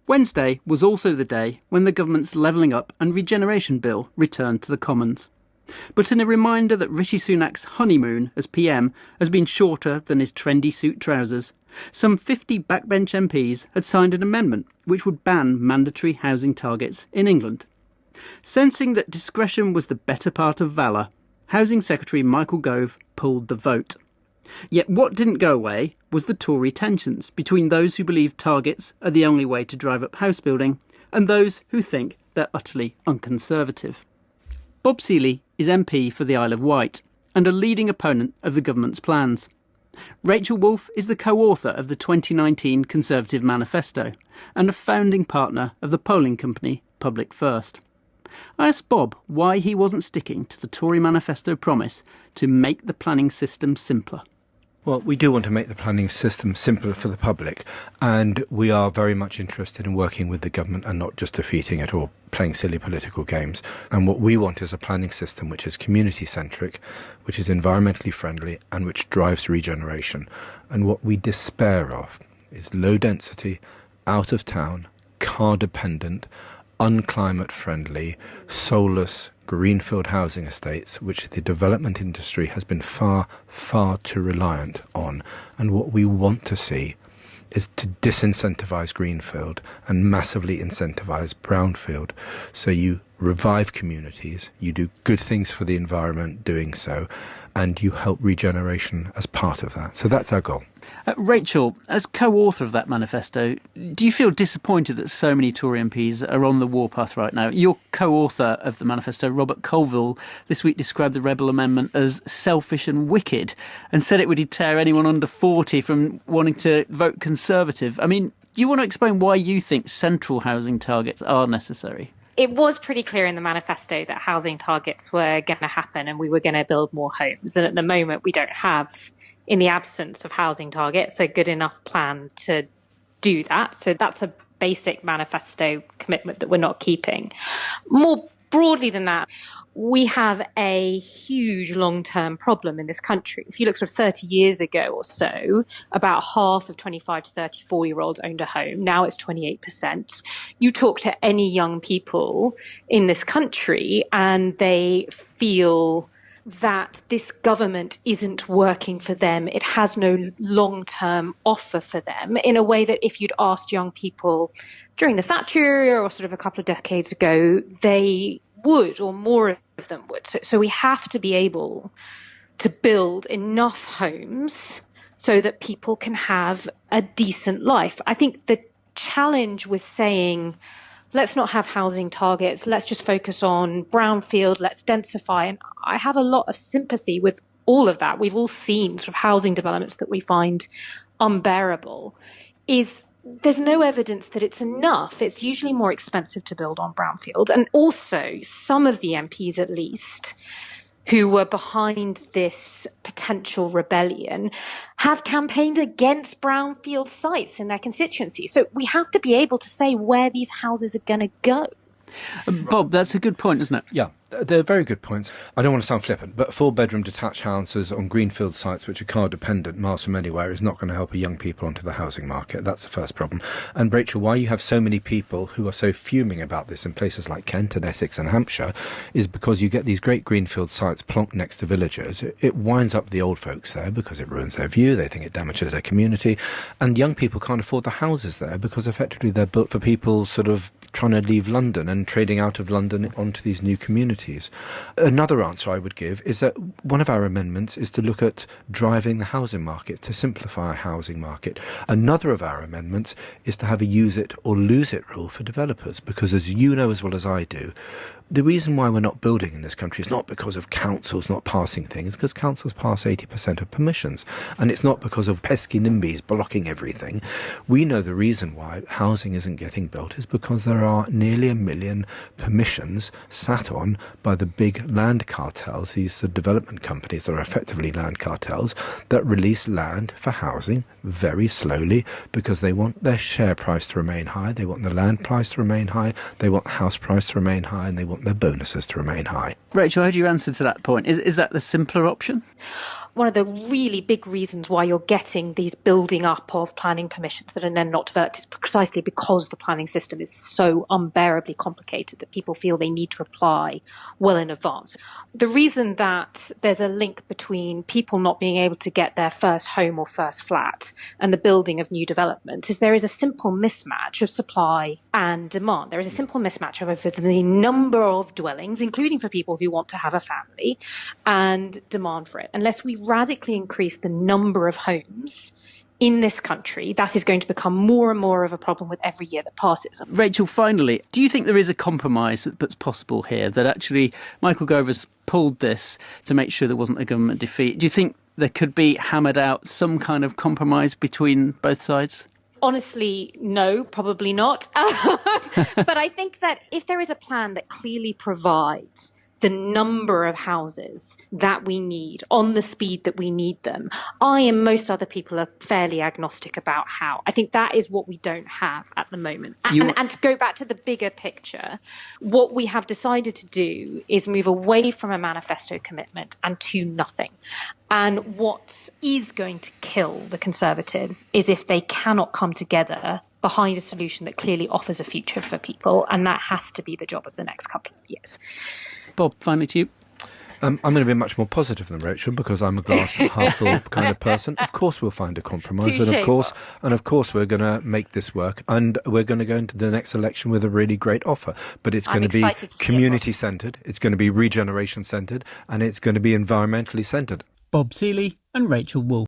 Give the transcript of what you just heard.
Wednesday was also the day when the government's Levelling Up and Regeneration Bill returned to the Commons. But in a reminder that Rishi Sunak's honeymoon as PM has been shorter than his trendy suit trousers, some 50 backbench MPs had signed an amendment which would ban mandatory housing targets in England. Sensing that discretion was the better part of valour, Housing Secretary Michael Gove pulled the vote. Yet what didn't go away was the Tory tensions between those who believe targets are the only way to drive up house building and those who think they're utterly unconservative. Bob Seeley is MP for the Isle of Wight and a leading opponent of the government's plans. Rachel Wolfe is the co-author of the 2019 Conservative Manifesto and a founding partner of the polling company Public First. I asked Bob why he wasn't sticking to the Tory manifesto promise to make the planning system simpler. Well, we do want to make the planning system simpler for the public, and we are very much interested in working with the government and not just defeating it or playing silly political games. And what we want is a planning system which is community-centric, which is environmentally friendly, and which drives regeneration. And what we despair of is low density, out of town, car-dependent, unclimate-friendly, soulless, greenfield housing estates, which the development industry has been far, far too reliant on. And what we want to see is to disincentivise greenfield and massively incentivise brownfield. So you revive communities, you do good things for the environment doing so, and you help regeneration as part of that. So that's our goal. Rachel, as co-author of that manifesto, do you feel disappointed that so many Tory MPs are on the warpath right now? Your co-author of the manifesto, Robert Colville, this week described the Rebel Amendment as selfish and wicked and said it would deter anyone under 40 from wanting to vote Conservative. I mean, do you want to explain why you think central housing targets are necessary? It was pretty clear in the manifesto that housing targets were going to happen and we were going to build more homes. And at the moment, we don't have, in the absence of housing targets, a good enough plan to do that. So that's a basic manifesto commitment that we're not keeping. More broadly than that, we have a huge long-term problem in this country. If you look sort of 30 years ago or so, about half of 25 to 34-year-olds owned a home. Now it's 28%. You talk to any young people in this country and they feel that this government isn't working for them. It has no long-term offer for them in a way that if you'd asked young people during the Thatcher era or sort of a couple of decades ago, they would, or more of them would. So we have to be able to build enough homes so that people can have a decent life. I think the challenge with saying, let's not have housing targets, let's just focus on brownfield, let's densify. And I have a lot of sympathy with all of that. We've all seen sort of housing developments that we find unbearable. There's no evidence that it's enough. It's usually more expensive to build on brownfield. And also, some of the MPs at least who were behind this potential rebellion have campaigned against brownfield sites in their constituency. So we have to be able to say where these houses are going to go. Bob, that's a good point, isn't it? Yeah, they're very good points. I don't want to sound flippant, but 4-bedroom detached houses on greenfield sites which are car-dependent, miles from anywhere, is not going to help young people onto the housing market. That's the first problem. And Rachel, why you have so many people who are so fuming about this in places like Kent and Essex and Hampshire is because you get these great greenfield sites plonked next to villages. It winds up the old folks there because it ruins their view. They think it damages their community. And young people can't afford the houses there because effectively they're built for people sort of trying to leave London and trading out of London onto these new communities. Another answer I would give is that one of our amendments is to look at driving the housing market, to simplify our housing market. Another of our amendments is to have a use it or lose it rule for developers, because as you know as well as I do, the reason why we're not building in this country is not because of councils not passing things, because councils pass 80% of permissions. And it's not because of pesky NIMBYs blocking everything. We know the reason why housing isn't getting built is because there are nearly 1 million permissions sat on by the big land cartels, these development companies that are effectively land cartels that release land for housing very slowly because they want their share price to remain high, they want the land price to remain high, they want the house price to remain high, and they want their bonuses to remain high. Rachel, how do you answer to that point? Is that the simpler option? One of the really big reasons why you're getting these building up of planning permissions that are then not developed is precisely because the planning system is so unbearably complicated that people feel they need to apply well in advance. The reason that there's a link between people not being able to get their first home or first flat and the building of new development is there is a simple mismatch of supply and demand. There is a simple mismatch over the number of dwellings, including for people who want to have a family, and demand for it. Unless we radically increase the number of homes in this country, that is going to become more and more of a problem with every year that passes. Rachel, finally, do you think there is a compromise that's possible here, that actually Michael Gover's pulled this to make sure there wasn't a government defeat? Do you think there could be hammered out some kind of compromise between both sides? Honestly, no, probably not. But I think that if there is a plan that clearly provides the number of houses that we need on the speed that we need them, I and most other people are fairly agnostic about how. I think that is what we don't have at the moment. And to go back to the bigger picture, what we have decided to do is move away from a manifesto commitment and to nothing. And what is going to kill the Conservatives is if they cannot come together behind a solution that clearly offers a future for people. And that has to be the job of the next couple of years. Bob, finally to you. I'm going to be much more positive than Rachel because I'm a glass half full kind of person. Of course we'll find a compromise, and of course we're going to make this work, and we're going to go into the next election with a really great offer. But it's going to be community centred, it's going to be regeneration centred, and it's going to be environmentally centred. Bob Seeley and Rachel Wool.